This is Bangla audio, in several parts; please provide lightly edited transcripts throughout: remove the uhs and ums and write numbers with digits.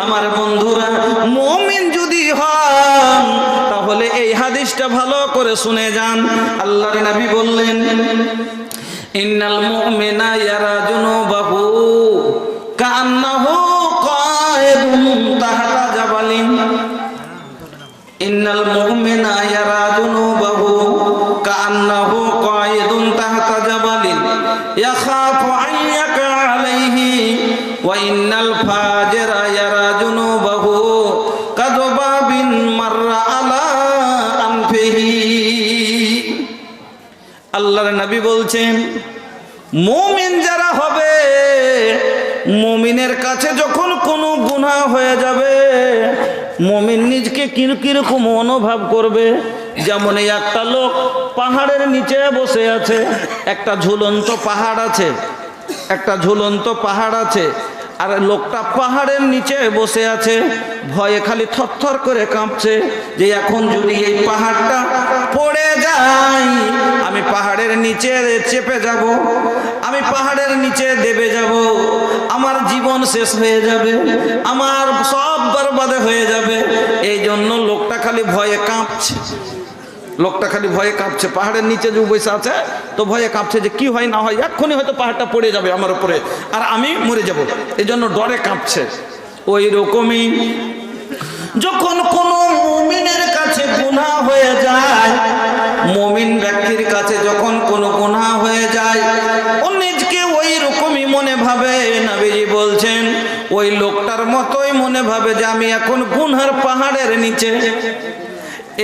আমার বন্ধুরা, মুমিন যদি হন তাহলে এই হাদিসটা ভালো করে শুনে যান। আল্লাহর নবী বললেন, ইন্নাল মুমিনা ইয়ারা জুনুবাহু কান্নাহু কায়েদুন তাহতা জাবালিন। ইন্নাল মুমিনা ইয়ারা জুনুবাহু কান্নাহু কায়েদুন তাহতা জাবালিন ইয়াখাফু আন ইয়াকা আলাইহি ওয়া ইন্নাল ফাজিরা ইয়ারা জুনুবাহু কাযবাবিন মাররা আলা আনফিহি। আল্লাহর নবী বলছেন, মুমিন যারা হবে, মুমিনের কাছে যখন কোনো গুনাহ হয়ে যাবে, মুমিন নিজকে কিরকম অনুভব করবে। যেমন এই একটা লোক পাহাড়ের নিচে বসে আছে, একটা ঝুলন্ত পাহাড় আছে, একটা ঝুলন্ত পাহাড় আছে, আর লোকটা পাহাড়ের নিচে বসে আছে, ভয়ে খালি থরথর করে কাঁপছে যে এখন যদি এই পাহাড়টা পড়ে যায়, আমি পাহাড়ের নিচে চেপে যাব, আমি পাহাড়ের নিচে দেবে যাব, আমার জীবন শেষ হয়ে যাবে, আমার সব বরবাদ হয়ে যাবে। এই জন্য লোকটা খালি ভয়ে কাঁপছে, লোকটা খালি ভয়ে কাঁপছে। পাহাড়ের নিচে যে বসে আছে তো ভয়ে কাঁপছে যে কি হয় না হয়, এক্ষুনি হয়তো পাহাড়টা পড়ে যাবে আমার উপরে আর আমি মরে যাব, এই জন্য ডরে কাঁপছে। ওই রকমই যখন কোনো মুমিনের কাছে গুনাহ হয়ে যায়, মুমিন ব্যক্তির কাছে যখন কোনো গুনাহ হয়ে যায়, ও নিজকে ওই রকমই মনে ভাবে। নবীজি বলছেন, ওই লোকটার মতোই মনে ভাবে যে আমি এখন গুনহার পাহাড়ের নিচে,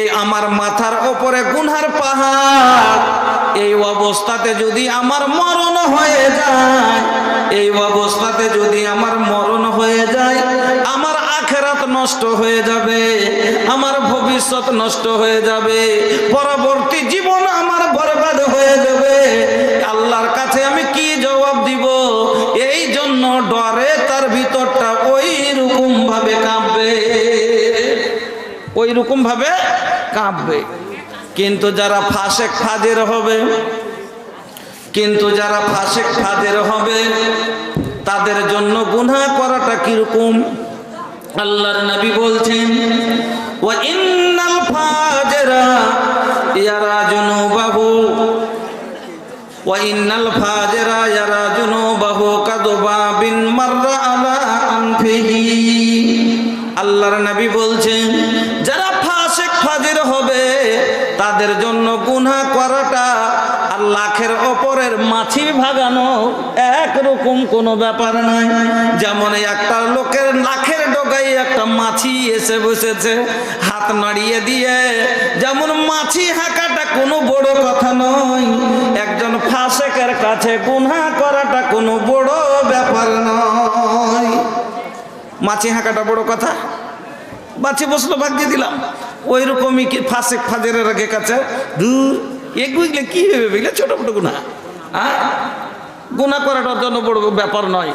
এই আমার মাথার উপরে গুনহার পাহাড়, এই অবস্থাতে যদি আমার মরণ হয়ে যায়, এই অবস্থাতে যদি আমার মরণ হয়ে যায়, আমার আখিরাত নষ্ট হয়ে যাবে, আমার ভবিষ্যৎ নষ্ট হয়ে যাবে, পরবর্তী জীবন আমার বরবাদ হয়ে যাবে। আল্লাহর কাছে আমি কি জবাব দিব? এই জন্য ডরে তার ভিতরটা ওই রকম ভাবে কাঁপবে, ওই রকম ভাবে কাঁপবে। কিন্তু যারা ফাসেক ফাজের হবে, কিন্তু যারা ফাসেক ফাজের হবে, তাদের জন্য গুনাহ করাটা কিরকম? আল্লাহর নবী বলছেন, ওয়া ইন্নাল ফাজিরা ইয়ারা জুনুবাহু ওয়া ইন্নাল ফাজিরা ইয়ারা জুনুবাহু কাযবাবিন মাররা আলা আনফিহি। আল্লাহর নবী বলছেন, যারা ফাসেক ফাজির হবে তাদের জন্য গুনাহ করাটা আর লাখের ওপরের মাছি ভাগানো একরকম কোনো ব্যাপার নয়। যেমন একটা লোকের লাখের ডগায় একটা মাছি এসে বসেছে, হাত নাড়িয়ে দিয়ে যেমন মাছি হাঁকাটা কোনো বড় কথা নয়, একজন ফাসেকের কাছে গুনাহ করাটা কোনো বড় ব্যাপার নয়। মাছি হাঁকাটা বড় কথা? মাছি বসলো ভাগ্যে দিলাম, ওই রকমই কি ফাসেক ফাজেরের আগে কাছে দূর এ বুঝলে কি হবে, বুঝলে ছোট মোটো গুনাহ, গুনাহ করাটার জন্য বড় ব্যাপার নয়।